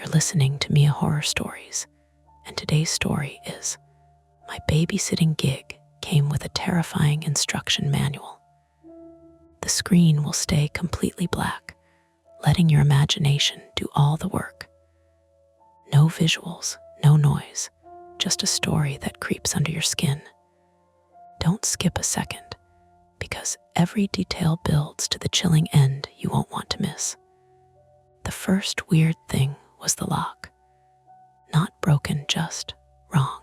You're listening to Mia Horror Stories, and today's story is My Babysitting Gig Came with a Terrifying Instruction Manual. The screen will stay completely black, letting your imagination do all the work. No visuals, no noise, just a story that creeps under your skin. Don't skip a second, because every detail builds to the chilling end you won't want to miss. The first weird thing was the lock. Not broken, just wrong.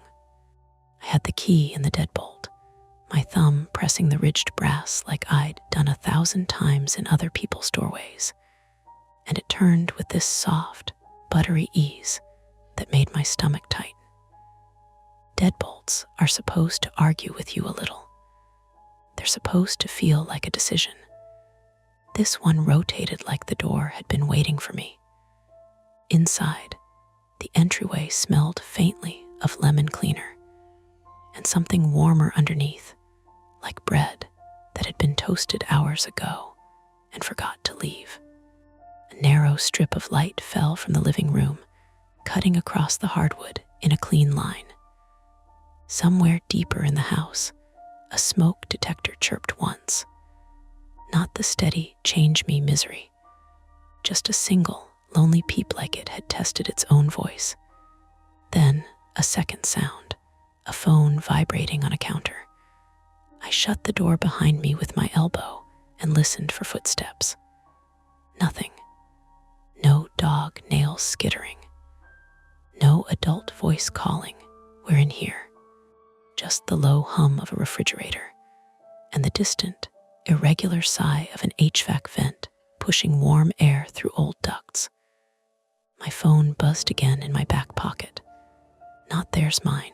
I had the key in the deadbolt, my thumb pressing the ridged brass like I'd done 1,000 times in other people's doorways, and it turned with this soft, buttery ease that made my stomach tighten. Deadbolts are supposed to argue with you a little. They're supposed to feel like a decision. This one rotated like the door had been waiting for me. Inside, the entryway smelled faintly of lemon cleaner, and something warmer underneath, like bread that had been toasted hours ago and forgot to leave. A narrow strip of light fell from the living room, cutting across the hardwood in a clean line. Somewhere deeper in the house, a smoke detector chirped once. Not the steady, change me misery. Just a single, lonely peep like it had tested its own voice. Then, a second sound, a phone vibrating on a counter. I shut the door behind me with my elbow and listened for footsteps. Nothing. No dog nails skittering. No adult voice calling, "We're in here." Just the low hum of a refrigerator and the distant, irregular sigh of an HVAC vent pushing warm air through old ducts. My phone buzzed again in my back pocket. Not theirs, mine.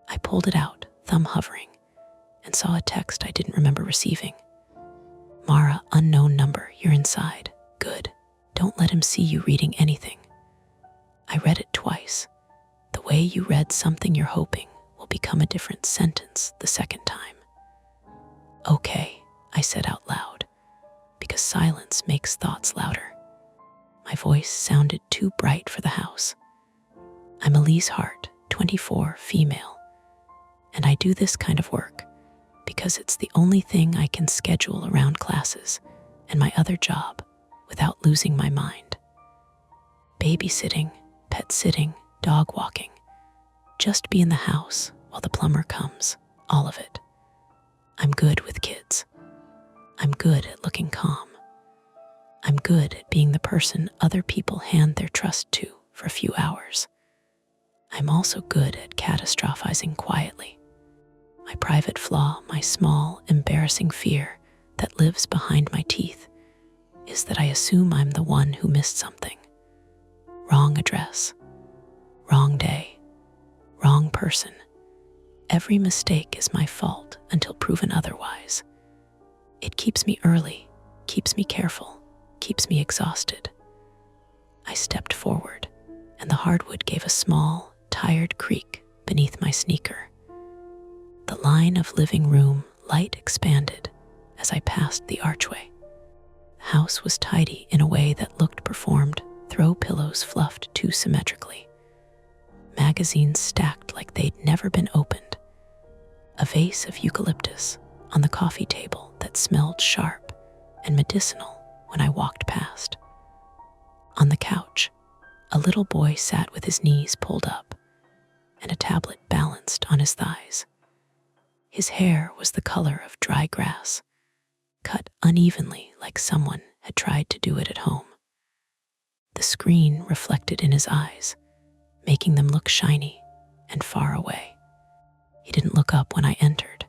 I pulled it out, thumb hovering, and saw a text I didn't remember receiving. "Mara, unknown number, you're inside. Good. Don't let him see you reading anything." I read it twice. The way you read something you're hoping will become a different sentence the second time. "Okay," I said out loud, because silence makes thoughts louder. My voice sounded too bright for the house. "I'm Elise Hart, 24, female, and I do this kind of work because it's the only thing I can schedule around classes and my other job without losing my mind. Babysitting, pet sitting, dog walking. Just be in the house while the plumber comes, all of it. I'm good with kids. I'm good at looking calm. I'm good at being the person other people hand their trust to for a few hours. I'm also good at catastrophizing quietly. My private flaw, my small, embarrassing fear that lives behind my teeth, is that I assume I'm the one who missed something. Wrong address, wrong day, wrong person. Every mistake is my fault until proven otherwise. It keeps me early, keeps me careful, keeps me exhausted. I stepped forward, and the hardwood gave a small, tired creak beneath my sneaker. The line of living room light expanded as I passed the archway. The house was tidy in a way that looked performed, throw pillows fluffed too symmetrically. Magazines stacked like they'd never been opened. A vase of eucalyptus on the coffee table that smelled sharp and medicinal when I walked past. On the couch, a little boy sat with his knees pulled up and a tablet balanced on his thighs. His hair was the color of dry grass, cut unevenly like someone had tried to do it at home. The screen reflected in his eyes, making them look shiny and far away. He didn't look up when I entered.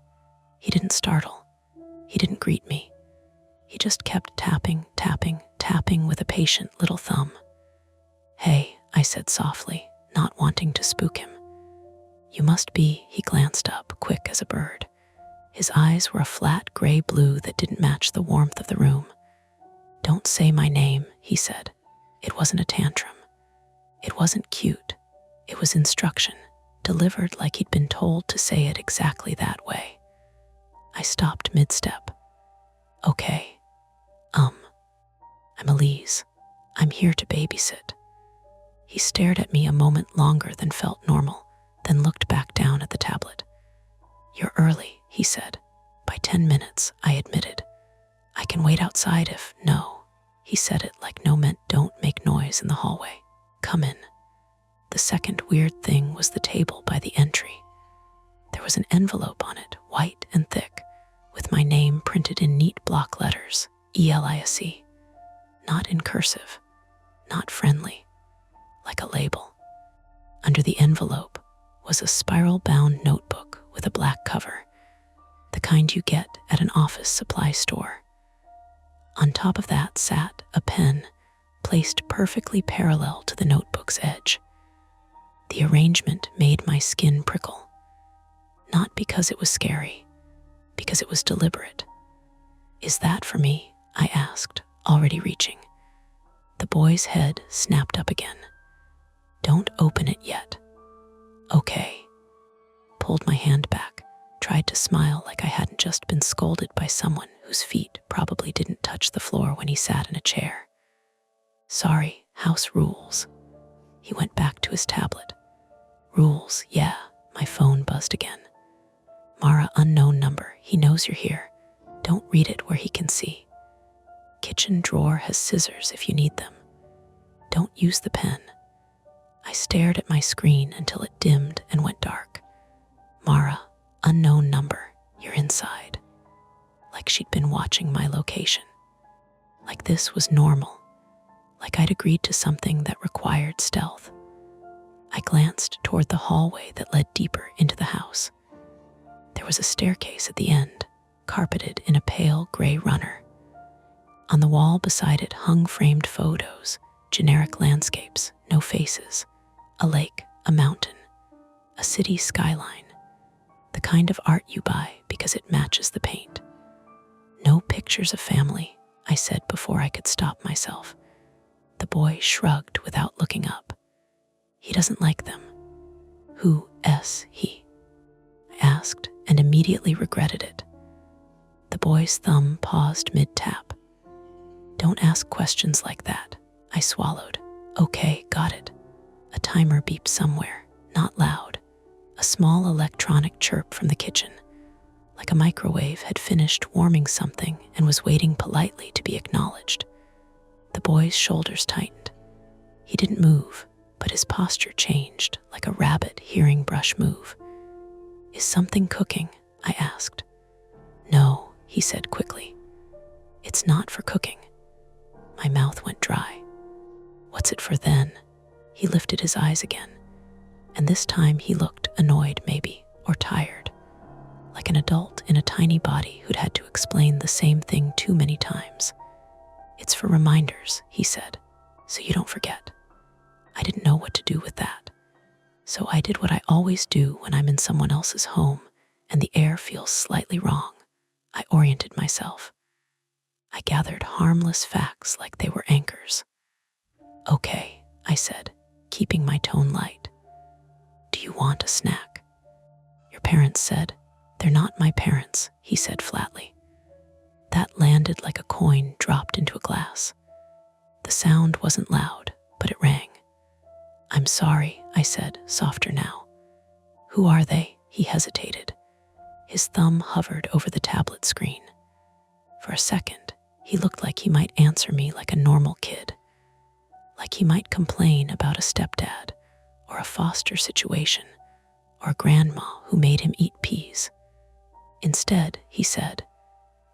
He didn't startle. He didn't greet me. He just kept tapping, tapping, tapping with a patient little thumb. "Hey," I said softly, not wanting to spook him. "You must be," he glanced up, quick as a bird. His eyes were a flat gray blue that didn't match the warmth of the room. "Don't say my name," he said. It wasn't a tantrum. It wasn't cute. It was instruction, delivered like he'd been told to say it exactly that way. I stopped mid-step. "Okay. I'm Elise. I'm here to babysit." He stared at me a moment longer than felt normal, then looked back down at the tablet. "You're early," he said. "By 10 minutes, I admitted. "I can wait outside if—" "No." He said it like no meant don't make noise in the hallway. "Come in." The second weird thing was the table by the entry. There was an envelope on it, white and thick, with my name printed in neat block letters, ELISE. Not in cursive, not friendly, like a label. Under the envelope was a spiral-bound notebook with a black cover, the kind you get at an office supply store. On top of that sat a pen, placed perfectly parallel to the notebook's edge. The arrangement made my skin prickle. Not because it was scary, because it was deliberate. "Is that for me?" I asked, already reaching. The boy's head snapped up again. "Don't open it yet." "Okay." Pulled my hand back, tried to smile like I hadn't just been scolded by someone whose feet probably didn't touch the floor when he sat in a chair. "Sorry, house rules." He went back to his tablet. "Rules, yeah." My phone buzzed again. "Mara, unknown number. He knows you're here. Don't read it where he can see. Kitchen drawer has scissors if you need them. Don't use the pen." I stared at my screen until it dimmed and went dark. "Mara, unknown number. You're inside." Like she'd been watching my location. Like this was normal. Like I'd agreed to something that required stealth. I glanced toward the hallway that led deeper into the house. There was a staircase at the end, carpeted in a pale gray runner. On the wall beside it hung framed photos, generic landscapes, no faces, a lake, a mountain, a city skyline, the kind of art you buy because it matches the paint. "No pictures of family," I said before I could stop myself. The boy shrugged without looking up. "He doesn't like them." "Who's he?" I asked and immediately regretted it. The boy's thumb paused mid-tap. "Don't ask questions like that," I swallowed. "Okay, got it." A timer beeped somewhere, not loud. A small electronic chirp from the kitchen, like a microwave had finished warming something and was waiting politely to be acknowledged. The boy's shoulders tightened. He didn't move, but his posture changed, like a rabbit hearing brush move. "Is something cooking?" I asked. "No," he said quickly. "It's not for cooking." My mouth went dry. "What's it for then?" He lifted his eyes again, and this time he looked annoyed maybe, or tired, like an adult in a tiny body who'd had to explain the same thing too many times. "It's for reminders," he said, "so you don't forget." I didn't know what to do with that. So I did what I always do when I'm in someone else's home and the air feels slightly wrong. I oriented myself. I gathered harmless facts like they were anchors. "Okay," I said, keeping my tone light. "Do you want a snack?" "Your parents said." "They're not my parents," he said flatly. That landed like a coin dropped into a glass. The sound wasn't loud, but it rang. "I'm sorry," I said, softer now. "Who are they?" He hesitated. His thumb hovered over the tablet screen. For a second, he looked like he might answer me like a normal kid, like he might complain about a stepdad, or a foster situation, or a grandma who made him eat peas. Instead, he said,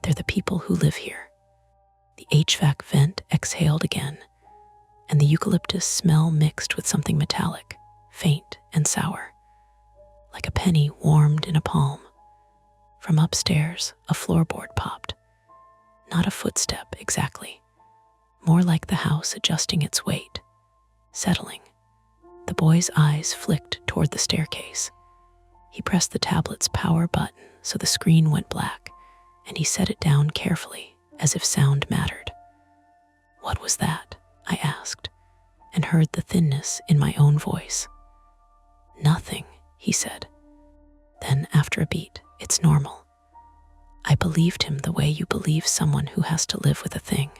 "They're the people who live here." The HVAC vent exhaled again, and the eucalyptus smell mixed with something metallic, faint and sour, like a penny warmed in a palm. From upstairs, a floorboard popped. Not a footstep exactly, more like the house adjusting its weight, settling. The boy's eyes flicked toward the staircase. He pressed the tablet's power button so the screen went black, and he set it down carefully, as if sound mattered. "What was that?" I asked, and heard the thinness in my own voice. "Nothing," he said. Then, after a beat, "It's normal." I believed him the way you believe someone who has to live with a thing.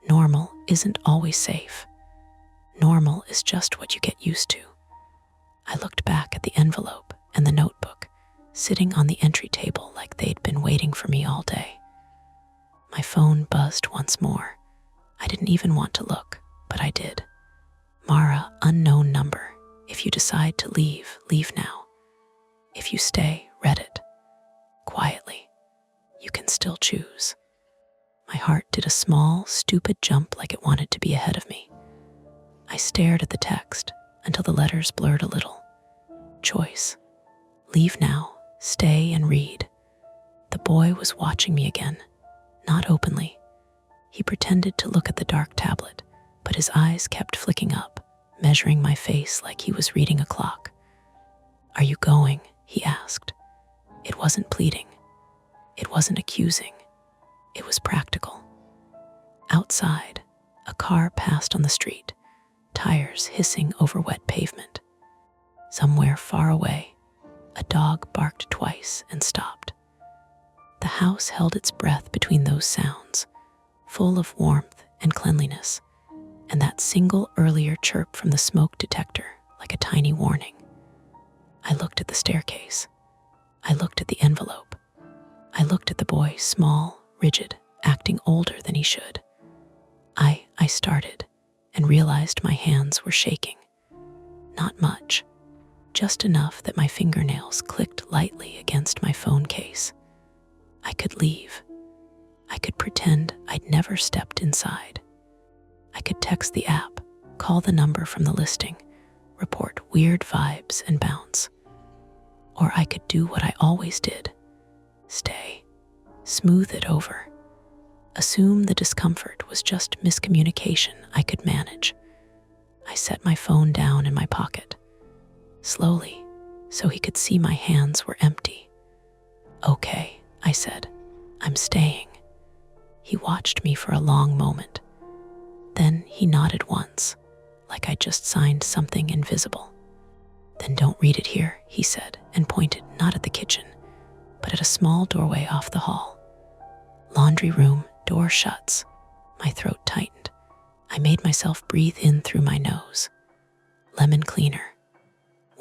Normal isn't always safe. Normal is just what you get used to. I looked back at the envelope and the notebook, sitting on the entry table like they'd been waiting for me all day. My phone buzzed once more. I didn't even want to look, but I did. Mara, unknown number. If you decide to leave, leave now. If you stay, read it. Quietly. You can still choose. My heart did a small, stupid jump like it wanted to be ahead of me. I stared at the text until the letters blurred a little. Choice. Leave now, stay and read. The boy was watching me again, not openly. He pretended to look at the dark tablet, but his eyes kept flicking up, measuring my face like he was reading a clock. Are you going? He asked. It wasn't pleading. It wasn't accusing. It was practical. Outside, a car passed on the street, tires hissing over wet pavement. Somewhere far away, a dog barked twice and stopped. The house held its breath between those sounds, full of warmth and cleanliness, and that single earlier chirp from the smoke detector like a tiny warning. I looked at the staircase. I looked at the envelope. I looked at the boy, small, rigid, acting older than he should. I started and realized my hands were shaking. Not much, just enough that my fingernails clicked lightly against my phone case. I could leave. I could pretend I'd never stepped inside. I could text the app, call the number from the listing, report weird vibes and bounce. Or I could do what I always did. Stay. Smooth it over. Assume the discomfort was just miscommunication I could manage. I set my phone down in my pocket, slowly, so he could see my hands were empty. Okay, I said, I'm staying. He watched me for a long moment. Then he nodded once, like I just signed something invisible. Then don't read it here, he said, and pointed not at the kitchen, but at a small doorway off the hall. Laundry room, door shuts. My throat tightened. I made myself breathe in through my nose. Lemon cleaner.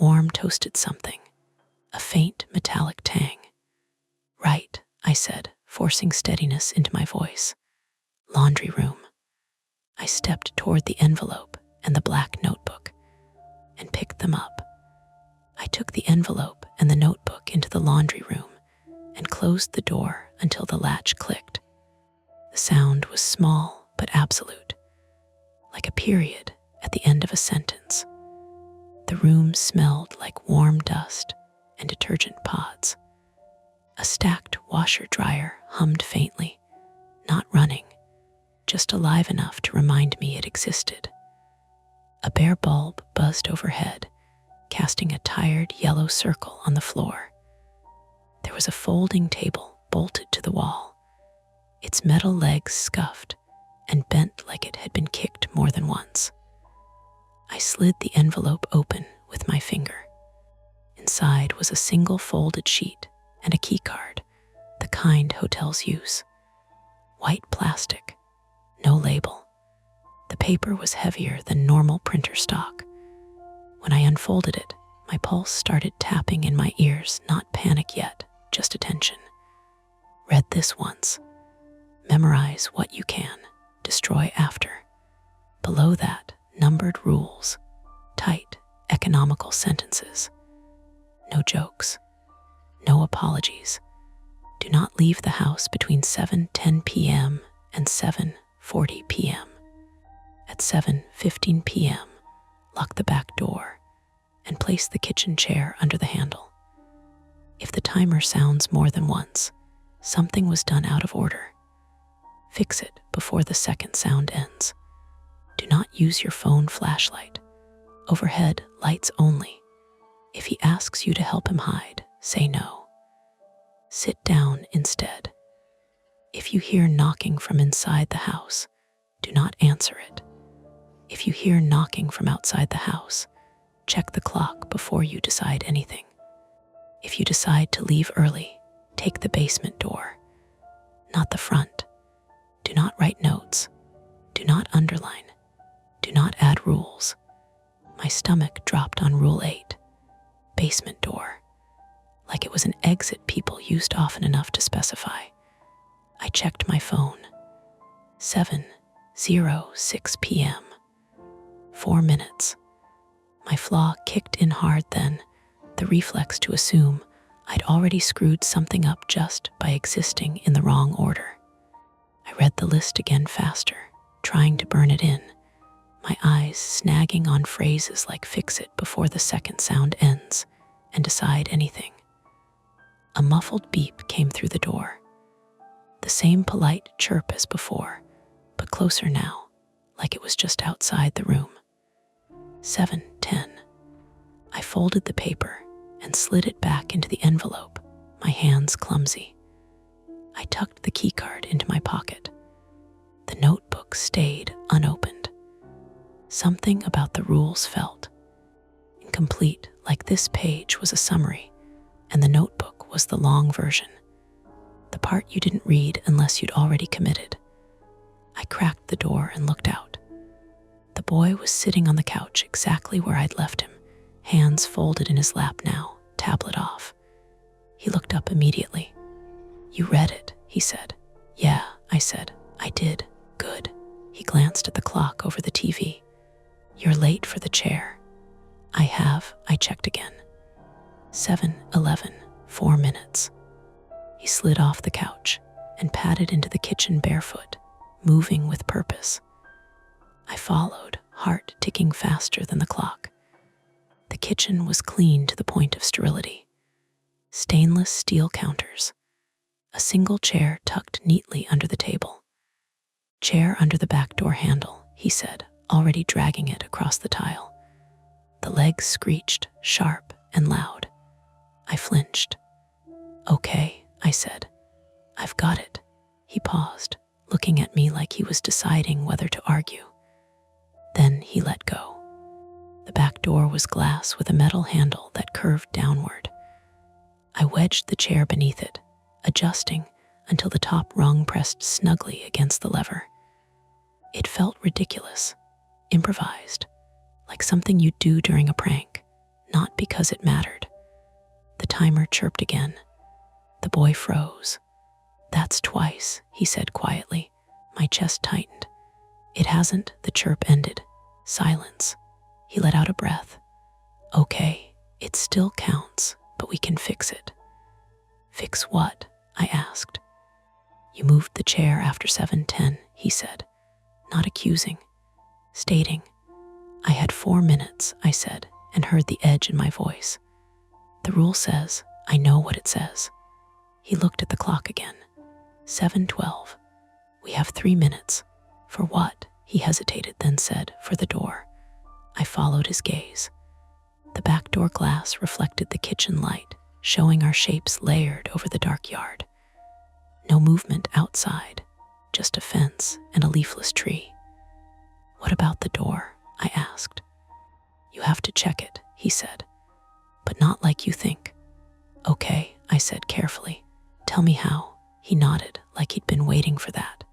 Warm toasted something. A faint metallic tang. Right, I said, forcing steadiness into my voice. Laundry room. I stepped toward the envelope and the black notebook and picked them up. I took the envelope and the notebook into the laundry room and closed the door until the latch clicked. The sound was small but absolute, like a period at the end of a sentence. The room smelled like warm dust and detergent pods. A stacked washer-dryer hummed faintly, not running, just alive enough to remind me it existed. A bare bulb buzzed overhead, casting a tired yellow circle on the floor. There was a folding table bolted to the wall, its metal legs scuffed and bent like it had been kicked more than once. I slid the envelope open with my finger. Inside was a single folded sheet and a key card, the kind hotels use. White plastic, no label. The paper was heavier than normal printer stock. When I unfolded it, my pulse started tapping in my ears, not panic yet, just attention. Read this once. Memorize what you can, destroy after. Below that, numbered rules, tight, economical sentences. No jokes, no apologies. Do not leave the house between 7:10 p.m. and 7:40 p.m. At 7:15 p.m., lock the back door and place the kitchen chair under the handle. If the timer sounds more than once, something was done out of order. Fix it before the second sound ends. Do not use your phone flashlight. Overhead, lights only. If he asks you to help him hide, say no. Sit down instead. If you hear knocking from inside the house, do not answer it. If you hear knocking from outside the house, check the clock before you decide anything. If you decide to leave early, take the basement door, not the front. Do not write notes. Do not underline. Do not add rules. My stomach dropped on Rule 8. Basement door. Like it was an exit people used often enough to specify. I checked my phone. 7:06 p.m. 4 minutes. My flaw kicked in hard then, the reflex to assume I'd already screwed something up just by existing in the wrong order. I read the list again faster, trying to burn it in, my eyes snagging on phrases like fix it before the second sound ends and decide anything. A muffled beep came through the door. The same polite chirp as before, but closer now, like it was just outside the room. 7:10. I folded the paper and slid it back into the envelope, my hands clumsy. I tucked the keycard into my pocket. The notebook stayed unopened. Something about the rules felt incomplete, like this page was a summary, and the notebook was the long version, the part you didn't read unless you'd already committed. I cracked the door and looked out. The boy was sitting on the couch exactly where I'd left him, hands folded in his lap now, tablet off. He looked up immediately. "You read it," he said. "Yeah," I said. "I did. Good." He glanced at the clock over the TV. "You're late for the chair." I checked again. 7:11, 4 minutes. He slid off the couch and padded into the kitchen barefoot, moving with purpose. I followed, heart ticking faster than the clock. The kitchen was clean to the point of sterility. Stainless steel counters. A single chair tucked neatly under the table. "Chair under the back door handle," he said, already dragging it across the tile. The legs screeched, sharp and loud. I flinched. "Okay," I said. "I've got it." He paused, looking at me like he was deciding whether to argue. Then he let go. The back door was glass with a metal handle that curved downward. I wedged the chair beneath it, adjusting until the top rung pressed snugly against the lever. It felt ridiculous, improvised, like something you'd do during a prank, not because it mattered. The timer chirped again. The boy froze. "That's twice," he said quietly. My chest tightened. "It hasn't," the chirp ended. Silence. He let out a breath. "Okay, it still counts, but we can fix it." "Fix what?" I asked. "You moved the chair after 7:10, he said, not accusing, stating. I had 4 minutes, I said, and heard the edge in my voice. "The rule says, I know what it says." He looked at the clock again. 7:12. "We have 3 minutes." "For what?" He hesitated, then said, "For the door." I followed his gaze. The back door glass reflected the kitchen light, showing our shapes layered over the dark yard. No movement outside, just a fence and a leafless tree. "What about the door?" I asked. "You have to check it," he said, "but not like you think." "Okay," I said carefully. "Tell me how." He nodded, like he'd been waiting for that.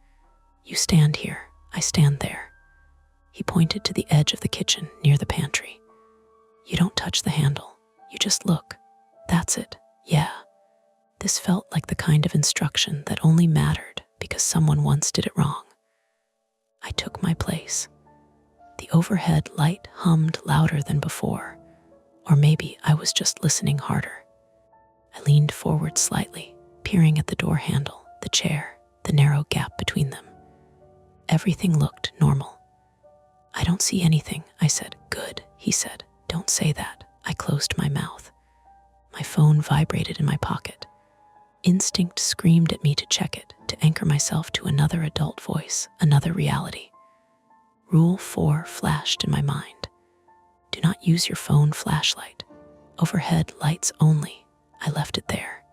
"You stand here, I stand there." He pointed to the edge of the kitchen near the pantry. "You don't touch the handle, you just look. That's it, yeah." This felt like the kind of instruction that only mattered because someone once did it wrong. I took my place. The overhead light hummed louder than before, or maybe I was just listening harder. I leaned forward slightly, peering at the door handle, the chair, the narrow gap between them. Everything looked normal. "I don't see anything," I said. "Good," he said. "Don't say that." I closed my mouth. My phone vibrated in my pocket. Instinct screamed at me to check it, to anchor myself to another adult voice, another reality. Rule 4 flashed in my mind. Do not use your phone flashlight. Overhead lights only. I left it there.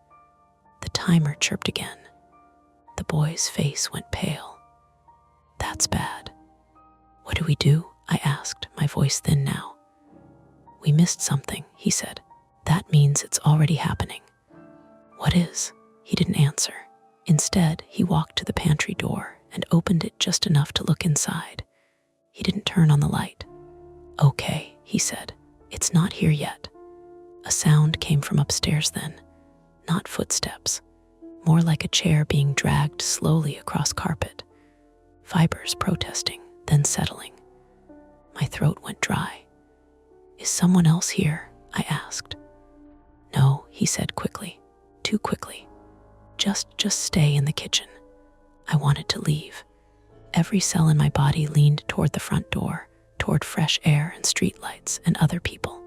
The timer chirped again. The boy's face went pale. "That's bad." "What do we do?" I asked, my voice thin now. "We missed something," he said. "That means it's already happening." "What is?" He didn't answer. Instead, he walked to the pantry door and opened it just enough to look inside. He didn't turn on the light. "Okay," he said. "It's not here yet." A sound came from upstairs then. Not footsteps, more like a chair being dragged slowly across carpet. Fibers protesting, then settling. My throat went dry. "Is someone else here?" I asked. "No," he said quickly. Too quickly. Just stay in the kitchen." I wanted to leave. Every cell in my body leaned toward the front door, toward fresh air and streetlights and other people.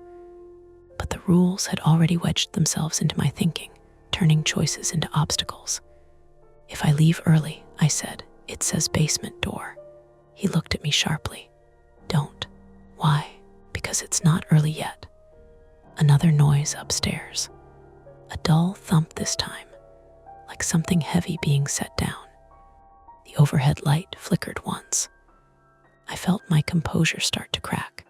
But the rules had already wedged themselves into my thinking, turning choices into obstacles. "If I leave early," I said, "it says basement door." He looked at me sharply. "Don't." "Why?" "Because it's not early yet." Another noise upstairs. A dull thump this time, like something heavy being set down. The overhead light flickered once. I felt my composure start to crack.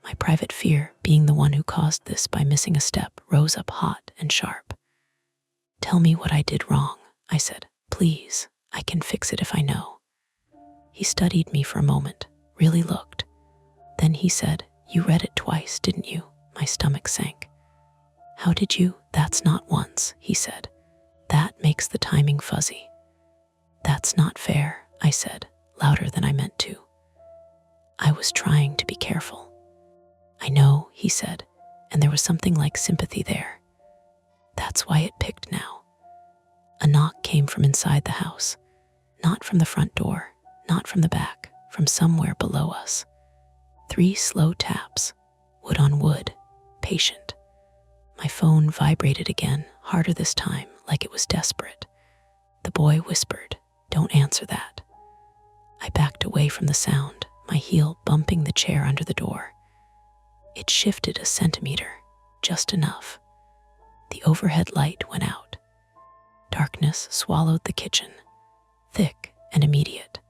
My private fear, being the one who caused this by missing a step, rose up hot and sharp. "Tell me what I did wrong," I said. "Please, I can fix it if I know." He studied me for a moment, really looked. Then he said, "You read it twice, didn't you?" My stomach sank. "How did you?" "That's not once," he said. "That makes the timing fuzzy." "That's not fair," I said, louder than I meant to. I was trying to be careful. "I know," he said, and there was something like sympathy there. "That's why it picked now." A knock came from inside the house, not from the front door, not from the back, from somewhere below us. 3 slow taps, wood on wood, patient. My phone vibrated again, harder this time, like it was desperate. The boy whispered, "Don't answer that." I backed away from the sound, my heel bumping the chair under the door. It shifted a centimeter, just enough. The overhead light went out. Darkness swallowed the kitchen, thick and immediate.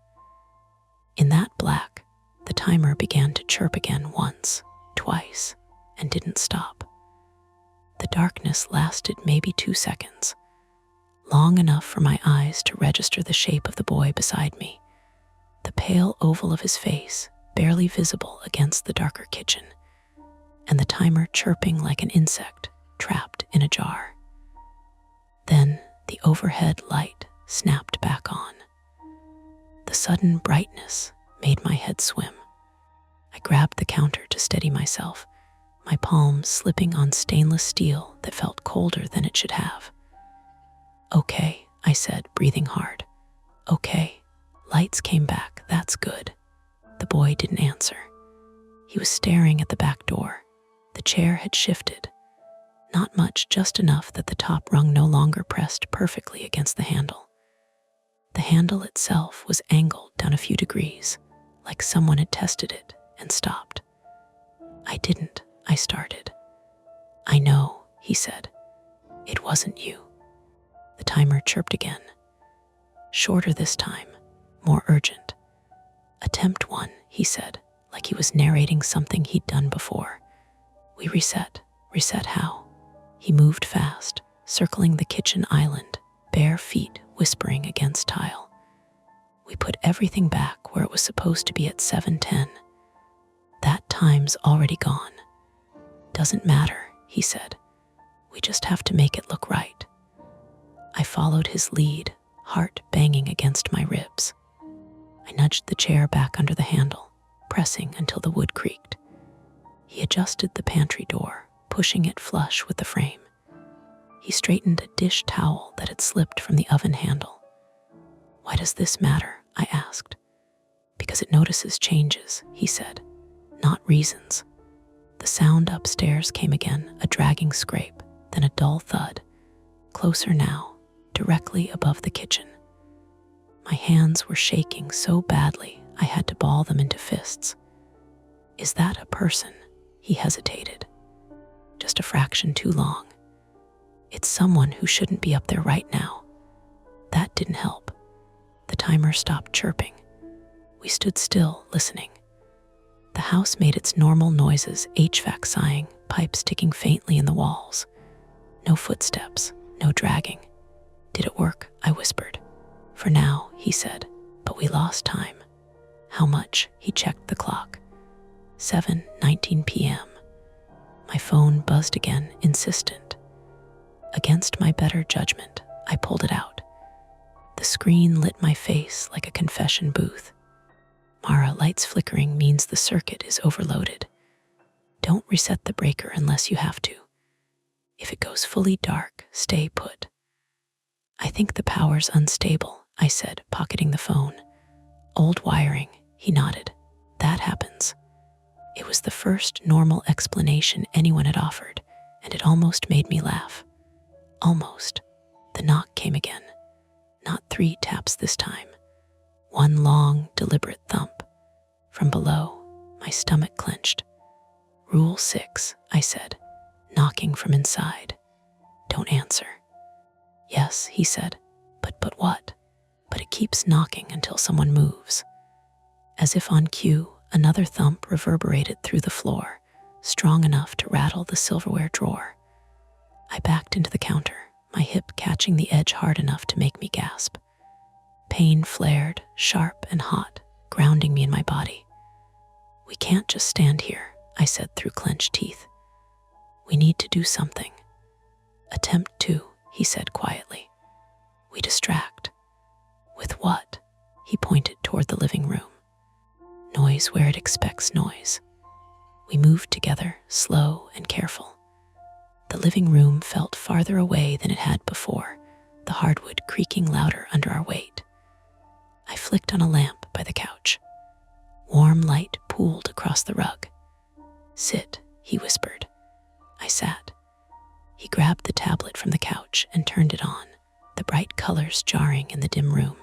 In that black, the timer began to chirp again once, twice, and didn't stop. The darkness lasted maybe 2 seconds, long enough for my eyes to register the shape of the boy beside me, the pale oval of his face barely visible against the darker kitchen, and the timer chirping like an insect trapped in a jar. Then the overhead light snapped back on. The sudden brightness made my head swim. I grabbed the counter to steady myself, my palms slipping on stainless steel that felt colder than it should have. "Okay," I said, breathing hard. "Okay." Lights came back. "That's good." The boy didn't answer. He was staring at the back door. The chair had shifted. Not much, just enough that the top rung no longer pressed perfectly against the handle. The handle itself was angled down a few degrees, like someone had tested it and stopped. "I didn't," I started. "I know," he said. "It wasn't you." The timer chirped again. Shorter this time, more urgent. "Attempt 1, he said, like he was narrating something he'd done before. "We reset." "Reset how?" He moved fast, circling the kitchen island, bare feet whispering against tile. "We put everything back where it was supposed to be at 7:10. That time's already gone." "Doesn't matter," he said. "We just have to make it look right." I followed his lead, heart banging against my ribs. I nudged the chair back under the handle, pressing until the wood creaked. He adjusted the pantry door, pushing it flush with the frame. He straightened a dish towel that had slipped from the oven handle. "Why does this matter?" I asked. "Because it notices changes," he said, "not reasons." The sound upstairs came again, a dragging scrape, then a dull thud. Closer now, directly above the kitchen. My hands were shaking so badly I had to ball them into fists. "Is that a person?" He hesitated. Just a fraction too long. "It's someone who shouldn't be up there right now." That didn't help. The timer stopped chirping. We stood still, listening. The house made its normal noises, HVAC sighing, pipes ticking faintly in the walls. No footsteps, no dragging. "Did it work?" I whispered. "For now," he said, "but we lost time." How much? He checked the clock. 7:19 p.m. My phone buzzed again, insistent. Against my better judgment, I pulled it out. The screen lit my face like a confession booth. Mara, lights flickering means the circuit is overloaded. Don't reset the breaker unless you have to. If it goes fully dark, stay put. I think the power's unstable, I said, pocketing the phone. Old wiring, he nodded. That happens. It was the first normal explanation anyone had offered, and it almost made me laugh. Almost. The knock came again. Not 3 taps this time. One long, deliberate thump. From below, my stomach clenched. Rule 6, I said, knocking from inside. Don't answer. Yes, he said. But what? But it keeps knocking until someone moves. As if on cue, another thump reverberated through the floor, strong enough to rattle the silverware drawer. I backed into the counter, my hip catching the edge hard enough to make me gasp. Pain flared, sharp and hot, grounding me in my body. We can't just stand here, I said through clenched teeth. We need to do something. Attempt 2, he said quietly. We distract. With what? He pointed toward the living room. Noise where it expects noise. We moved together, slow and careful. The living room felt farther away than it had before, the hardwood creaking louder under our weight. I flicked on a lamp by the couch. Warm light pooled across the rug. Sit, he whispered. I sat. He grabbed the tablet from the couch and turned it on, the bright colors jarring in the dim room.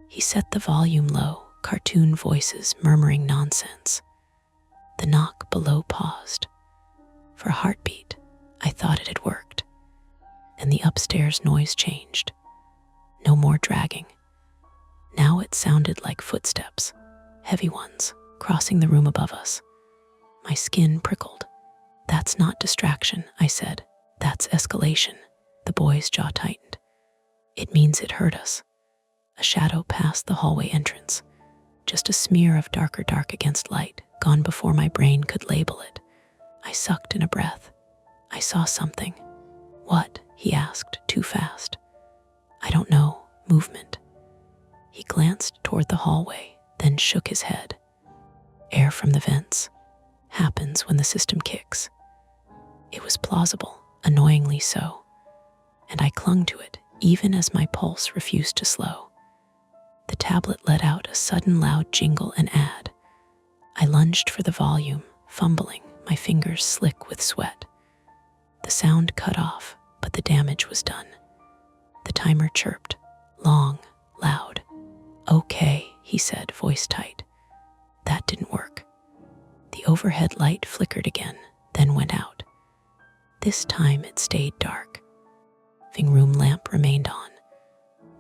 He set the volume low, cartoon voices murmuring nonsense. The knock below paused. For a heartbeat, I thought it had worked. And the upstairs noise changed. No more dragging. Now it sounded like footsteps, heavy ones, crossing the room above us. My skin prickled. That's not distraction, I said. That's escalation. The boy's jaw tightened. It means it heard us. A shadow passed the hallway entrance. Just a smear of darker dark against light, gone before my brain could label it. I sucked in a breath. I saw something. What? He asked, too fast. I don't know. Movement. He glanced toward the hallway, then shook his head. Air from the vents. Happens when the system kicks. It was plausible, annoyingly so. And I clung to it, even as my pulse refused to slow. The tablet let out a sudden loud jingle and ad. I lunged for the volume, fumbling, my fingers slick with sweat. The sound cut off, but the damage was done. The timer chirped, long, loud. Okay, he said, voice tight. That didn't work. The overhead light flickered again, then went out. This time it stayed dark. The living room lamp remained on,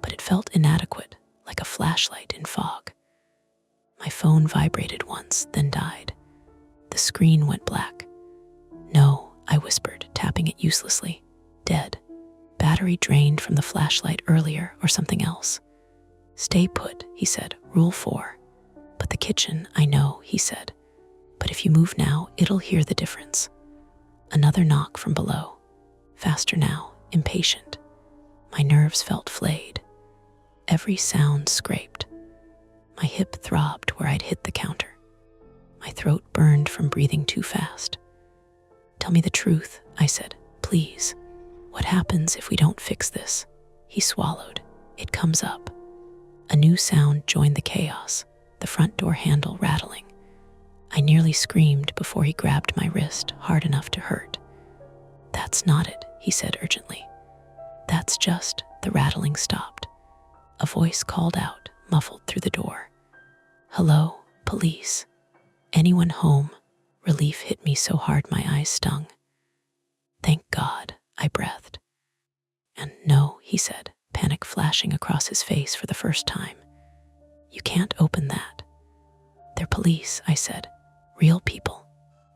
but it felt inadequate, like a flashlight in fog. My phone vibrated once, then died. The screen went black. No, I whispered, tapping it uselessly. Dead. Battery drained from the flashlight earlier or something else. Stay put, he said, rule 4. But the kitchen, I know, he said. But if you move now, it'll hear the difference. Another knock from below. Faster now, impatient. My nerves felt flayed. Every sound scraped. My hip throbbed where I'd hit the counter. My throat burned from breathing too fast. Tell me the truth, I said, please. What happens if we don't fix this? He swallowed. It comes up. A new sound joined the chaos, the front door handle rattling. I nearly screamed before he grabbed my wrist hard enough to hurt. That's not it, he said urgently. That's just, the rattling stopped. A voice called out, muffled through the door. Hello, police. Anyone home? Relief hit me so hard my eyes stung. Thank God, I breathed. And no, he said, panic flashing across his face for the first time. You can't open that. They're police, I said. Real people.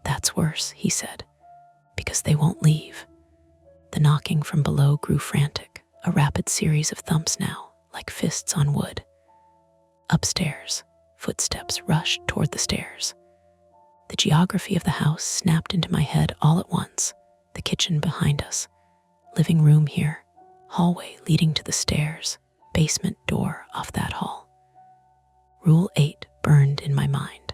That's worse, he said, because they won't leave. The knocking from below grew frantic, a rapid series of thumps now, like fists on wood. Upstairs, footsteps rushed toward the stairs. The geography of the house snapped into my head all at once. The kitchen behind us, living room here, hallway leading to the stairs, basement door off that hall. Rule 8 burned in my mind.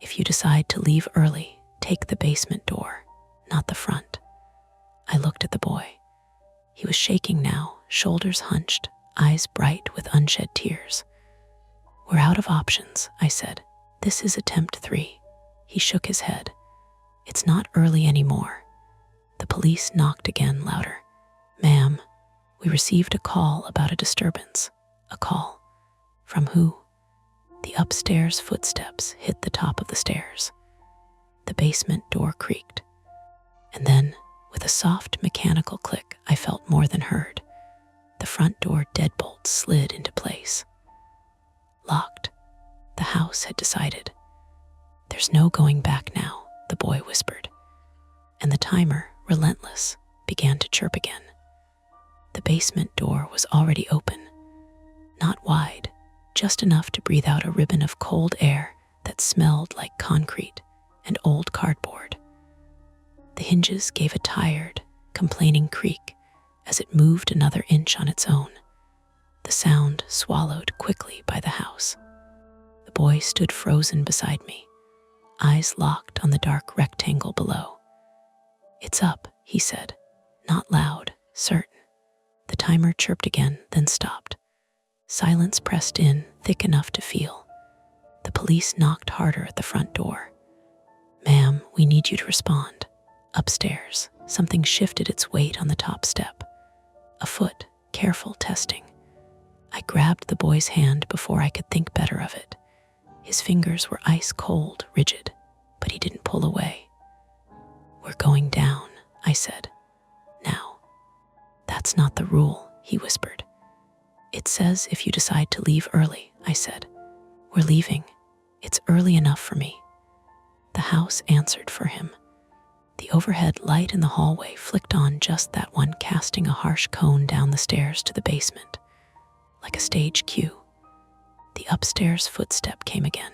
If you decide to leave early, take the basement door, not the front. I looked at the boy. He was shaking now, shoulders hunched, eyes bright with unshed tears. We're out of options, I said. This is attempt 3. He shook his head. It's not early anymore. The police knocked again, louder. Ma'am, we received a call about a disturbance. A call. From who? The upstairs footsteps hit the top of the stairs. The basement door creaked. And then, with a soft mechanical click I felt more than heard, the front door deadbolt slid into place. Locked. The house had decided. There's no going back now, the boy whispered. And the timer, relentless, began to chirp again. The basement door was already open. Not wide, just enough to breathe out a ribbon of cold air that smelled like concrete and old cardboard. The hinges gave a tired, complaining creak as it moved another inch on its own, the sound swallowed quickly by the house. The boy stood frozen beside me, eyes locked on the dark rectangle below. It's up, he said, not loud, certain. The timer chirped again, then stopped. Silence pressed in, thick enough to feel. The police knocked harder at the front door. Ma'am, we need you to respond. Upstairs, something shifted its weight on the top step. A foot, careful testing. I grabbed the boy's hand before I could think better of it. His fingers were ice cold, rigid, but he didn't pull away. We're going down, I said. Now. That's not the rule, he whispered. It says if you decide to leave early, I said. We're leaving. It's early enough for me. The house answered for him. The overhead light in the hallway flicked on just that one, casting a harsh cone down the stairs to the basement, like a stage cue. The upstairs footstep came again.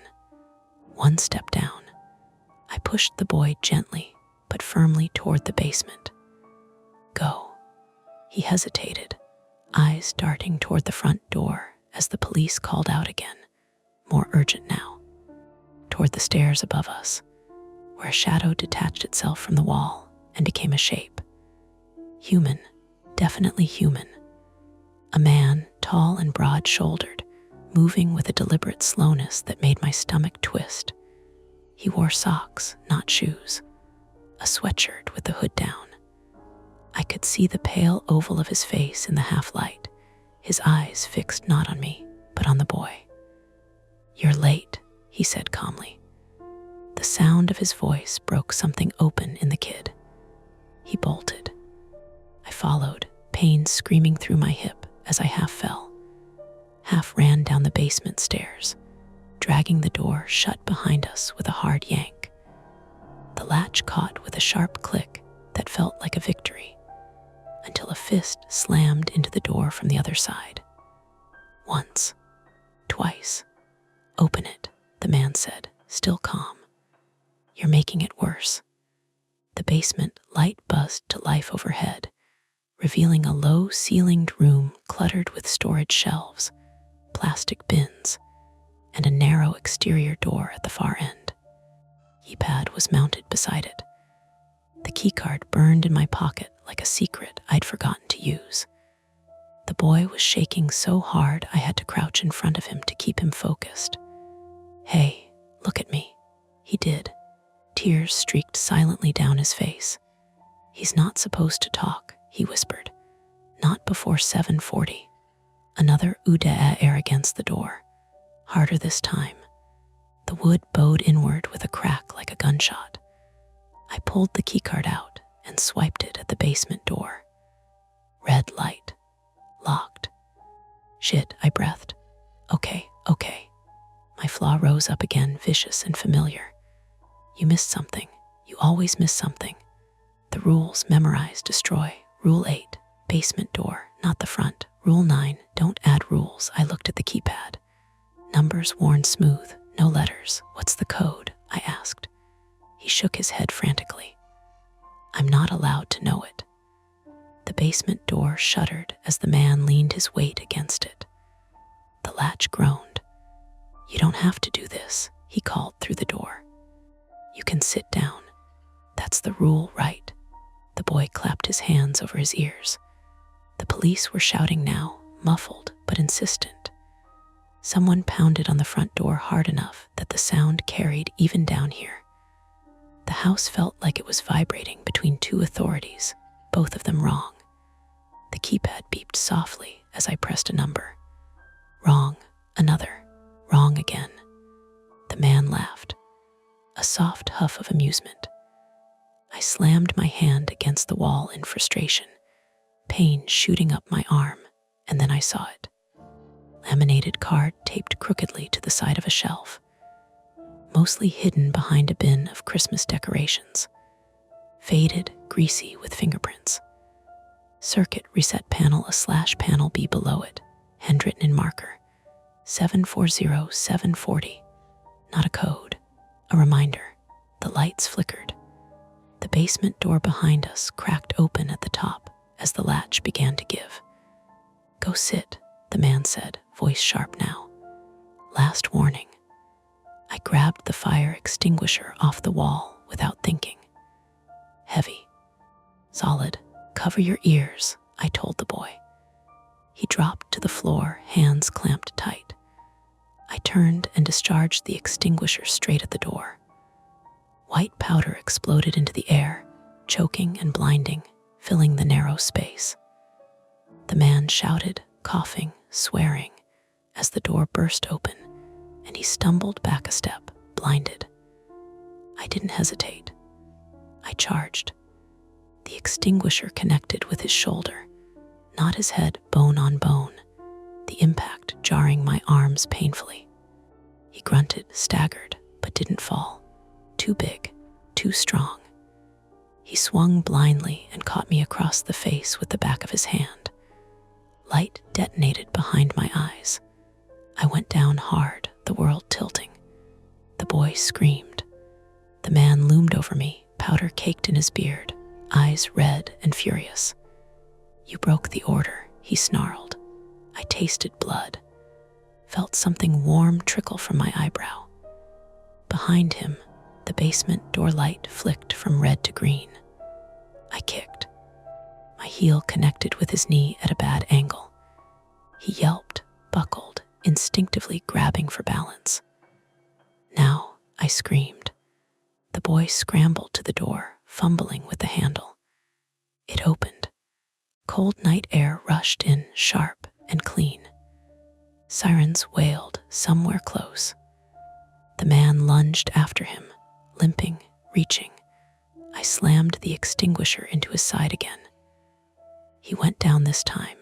One step down. I pushed the boy gently, but firmly toward the basement. Go. He hesitated, eyes darting toward the front door as the police called out again, more urgent now, toward the stairs above us, where a shadow detached itself from the wall and became a shape. Human, definitely human. A man, tall and broad-shouldered, moving with a deliberate slowness that made my stomach twist. He wore socks, not shoes, a sweatshirt with the hood down. I could see the pale oval of his face in the half-light, his eyes fixed not on me, but on the boy. You're late, he said calmly. The sound of his voice broke something open in the kid. He bolted. I followed, pain screaming through my hip as I half fell, half ran down the basement stairs, dragging the door shut behind us with a hard yank. The latch caught with a sharp click that felt like a victory, until a fist slammed into the door from the other side. Once, twice. Open it, the man said, still calm. You're making it worse. The basement light buzzed to life overhead, revealing a low-ceilinged room cluttered with storage shelves, plastic bins, and a narrow exterior door at the far end. Keypad was mounted beside it. The keycard burned in my pocket like a secret I'd forgotten to use. The boy was shaking so hard I had to crouch in front of him to keep him focused. Hey, look at me. He did. Tears streaked silently down his face. He's not supposed to talk, he whispered. Not before 7:40. Another ooh-da air against the door. Harder this time. The wood bowed inward with a crack like a gunshot. I pulled the keycard out and swiped it at the basement door. Red light. Locked. Shit, I breathed. Okay. My flaw rose up again, vicious and familiar. You missed something. You always miss something. The rules: memorize, destroy. Rule 8, basement door, not the front. Rule 9, don't add rules. I looked at the keypad. Numbers worn smooth, no letters. "What's the code?" I asked. He shook his head frantically. "I'm not allowed to know it." The basement door shuddered as the man leaned his weight against it. The latch groaned. "You don't have to do this," he called through the door. "You can sit down. That's the rule, right?" The boy clapped his hands over his ears. The police were shouting now, muffled but insistent. Someone pounded on the front door hard enough that the sound carried even down here. The house felt like it was vibrating between two authorities, both of them wrong. The keypad beeped softly as I pressed a number. Wrong, another, wrong again. The man laughed, a soft huff of amusement. I slammed my hand against the wall in frustration, pain shooting up my arm, and then I saw it. Laminated card taped crookedly to the side of a shelf, mostly hidden behind a bin of Christmas decorations. Faded, greasy with fingerprints. Circuit reset panel /panel B below it, handwritten in marker. 740740. Not a code, a reminder. The lights flickered. The basement door behind us cracked open at the top as the latch began to give. "Go sit," the man said, voice sharp now. "Last warning." I grabbed the fire extinguisher off the wall without thinking. Heavy. Solid. "Cover your ears," I told the boy. He dropped to the floor, hands clamped tight. I turned and discharged the extinguisher straight at the door. White powder exploded into the air, choking and blinding, filling the narrow space. The man shouted, coughing, swearing, as the door burst open, and he stumbled back a step, blinded. I didn't hesitate. I charged. The extinguisher connected with his shoulder, not his head, bone on bone, the impact jarring my arms painfully. He grunted, staggered, but didn't fall. Too big, too strong. He swung blindly and caught me across the face with the back of his hand. Light detonated behind my eyes. I went down hard, the world tilting. The boy screamed. The man loomed over me, powder caked in his beard, eyes red and furious. "You broke the order," he snarled. I tasted blood, felt something warm trickle from my eyebrow. Behind him, the basement door light flicked from red to green. I kicked. My heel connected with his knee at a bad angle. He yelped, buckled, instinctively grabbing for balance. "Now," I screamed. The boy scrambled to the door, fumbling with the handle. It opened. Cold night air rushed in, sharp and clean. Sirens wailed somewhere close. The man lunged after him, limping, reaching. I slammed the extinguisher into his side again. He went down this time,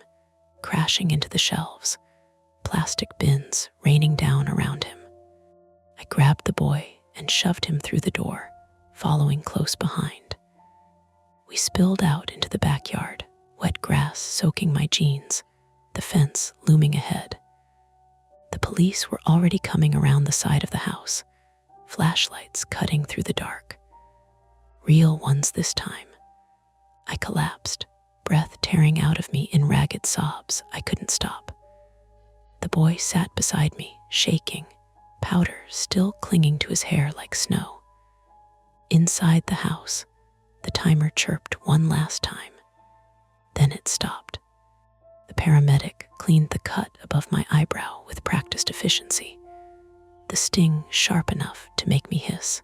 crashing into the shelves, plastic bins raining down around him. I grabbed the boy and shoved him through the door, following close behind. We spilled out into the backyard, wet grass soaking my jeans, the fence looming ahead. The police were already coming around the side of the house, flashlights cutting through the dark. Real ones this time. I collapsed, breath tearing out of me in ragged sobs. I couldn't stop. The boy sat beside me, shaking, powder still clinging to his hair like snow. Inside the house, the timer chirped one last time. Then it stopped. The paramedic cleaned the cut above my eyebrow with practiced efficiency, the sting sharp enough to make me hiss.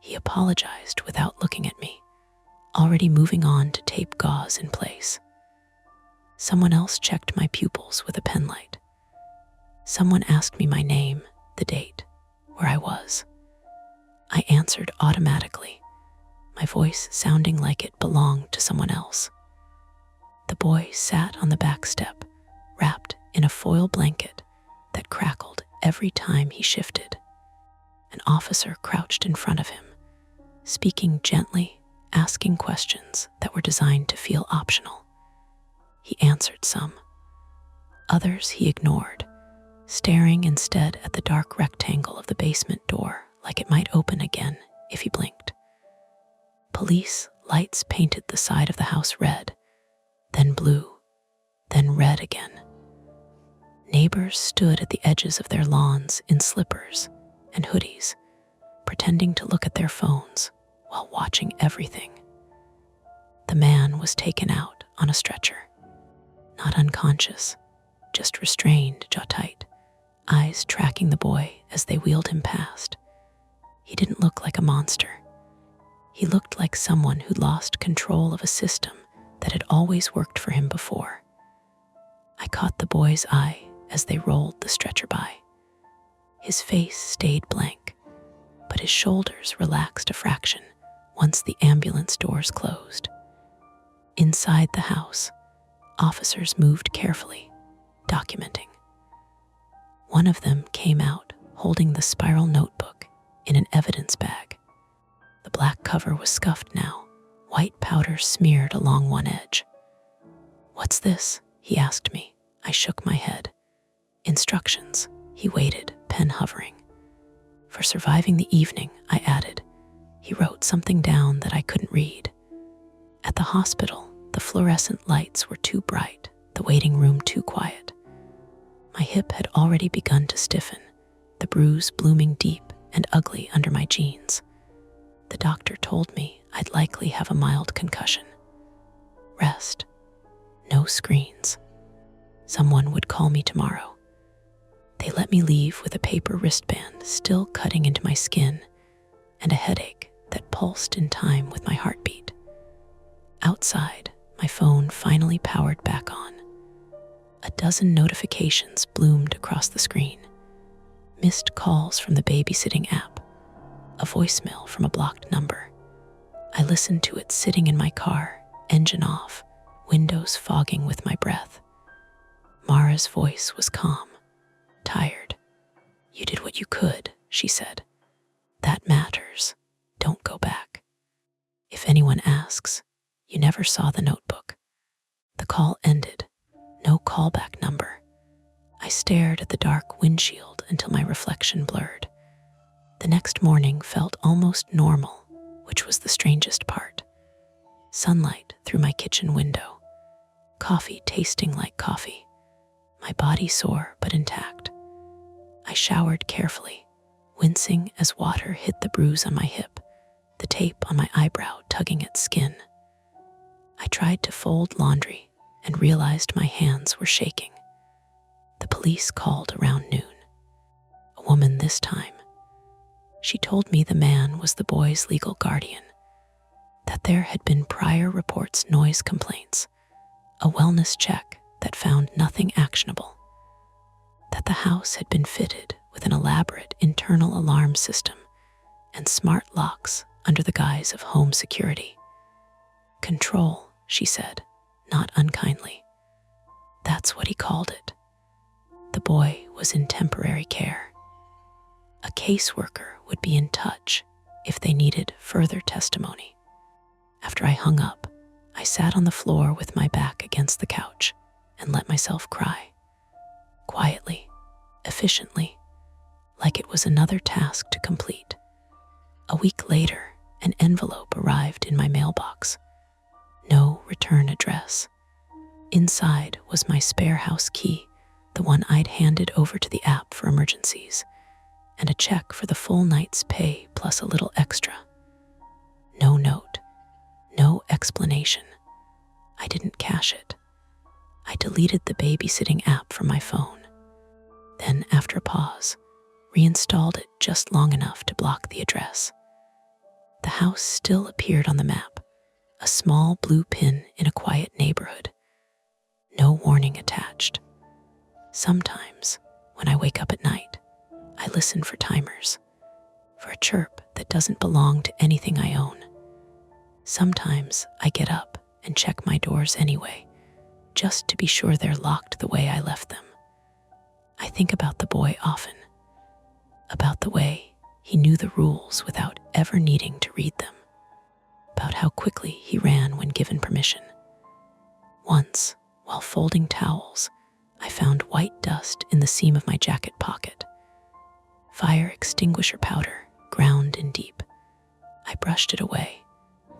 He apologized without looking at me, already moving on to tape gauze in place. Someone else checked my pupils with a penlight. Someone asked me my name, the date, where I was. I answered automatically, my voice sounding like it belonged to someone else. The boy sat on the back step, wrapped in a foil blanket that crackled every time he shifted. An officer crouched in front of him, speaking gently, asking questions that were designed to feel optional. He answered some. Others he ignored, staring instead at the dark rectangle of the basement door like it might open again if he blinked. Police lights painted the side of the house red, then blue, then red again. Neighbors stood at the edges of their lawns in slippers and hoodies, pretending to look at their phones while watching everything. The man was taken out on a stretcher, not unconscious, just restrained, jaw tight, eyes tracking the boy as they wheeled him past. He didn't look like a monster. He looked like someone who'd lost control of a system that had always worked for him before. I caught the boy's eye as they rolled the stretcher by. His face stayed blank, but his shoulders relaxed a fraction once the ambulance doors closed. Inside the house, officers moved carefully, documenting. One of them came out holding the spiral notebook in an evidence bag. The black cover was scuffed now, white powder smeared along one edge. "What's this?" he asked me. I shook my head. "Instructions." He waited, pen hovering. "For surviving the evening," I added. He wrote something down that I couldn't read. At the hospital, the fluorescent lights were too bright, the waiting room too quiet. My hip had already begun to stiffen, the bruise blooming deep and ugly under my jeans. The doctor told me I'd likely have a mild concussion. Rest. No screens. Someone would call me tomorrow. They let me leave with a paper wristband still cutting into my skin and a headache that pulsed in time with my heartbeat. Outside, my phone finally powered back on. A dozen notifications bloomed across the screen. Missed calls from the babysitting app, a voicemail from a blocked number. I listened to it sitting in my car, engine off, windows fogging with my breath. Mara's voice was calm, tired. "You did what you could," she said. "That matters. Don't go back. If anyone asks, you never saw the notebook." The call ended. No callback number. I stared at the dark windshield until my reflection blurred. The next morning felt almost normal, which was the strangest part. Sunlight through my kitchen window. Coffee tasting like coffee. My body sore but intact. I showered carefully, wincing as water hit the bruise on my hip, the tape on my eyebrow tugging at skin. I tried to fold laundry and realized my hands were shaking. The police called around noon. A woman this time. She told me the man was the boy's legal guardian, that there had been prior reports, noise complaints, a wellness check that found nothing actionable, that the house had been fitted with an elaborate internal alarm system and smart locks under the guise of home security. Control, she said, not unkindly. That's what he called it. The boy was in temporary care. A caseworker would be in touch if they needed further testimony. After I hung up, I sat on the floor with my back against the couch and let myself cry. Quietly, efficiently, like it was another task to complete. A week later, an envelope arrived in my mailbox. No return address. Inside was my spare house key, the one I'd handed over to the app for emergencies, and a check for the full night's pay plus a little extra. No note, no explanation. I didn't cash it. I deleted the babysitting app from my phone. Then, after a pause, reinstalled it just long enough to block the address. The house still appeared on the map, a small blue pin in a quiet neighborhood. No warning attached. Sometimes, when I wake up at night, I listen for timers, for a chirp that doesn't belong to anything I own. Sometimes I get up and check my doors anyway, just to be sure they're locked the way I left them. I think about the boy often, about the way he knew the rules without ever needing to read them, about how quickly he ran when given permission. Once, while folding towels, I found white dust in the seam of my jacket pocket. Fire extinguisher powder ground in deep. I brushed it away,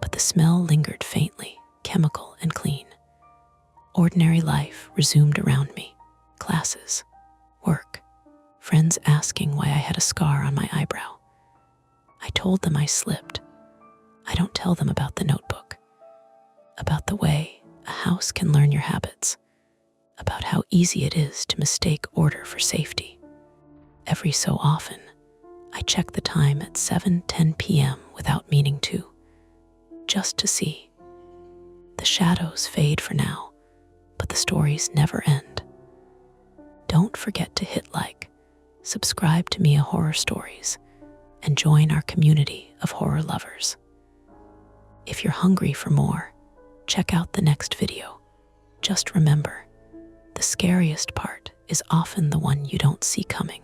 but the smell lingered faintly, chemical and clean. Ordinary life resumed around me. Classes, work, friends asking why I had a scar on my eyebrow. I told them I slipped. I don't tell them about the notebook, about the way a house can learn your habits, about how easy it is to mistake order for safety. Every so often, I check the time at 7:10 p.m. without meaning to, just to see. The shadows fade for now, but the stories never end. Don't forget to hit like, subscribe to Mia Horror Stories, and join our community of horror lovers. If you're hungry for more, check out the next video. Just remember, the scariest part is often the one you don't see coming.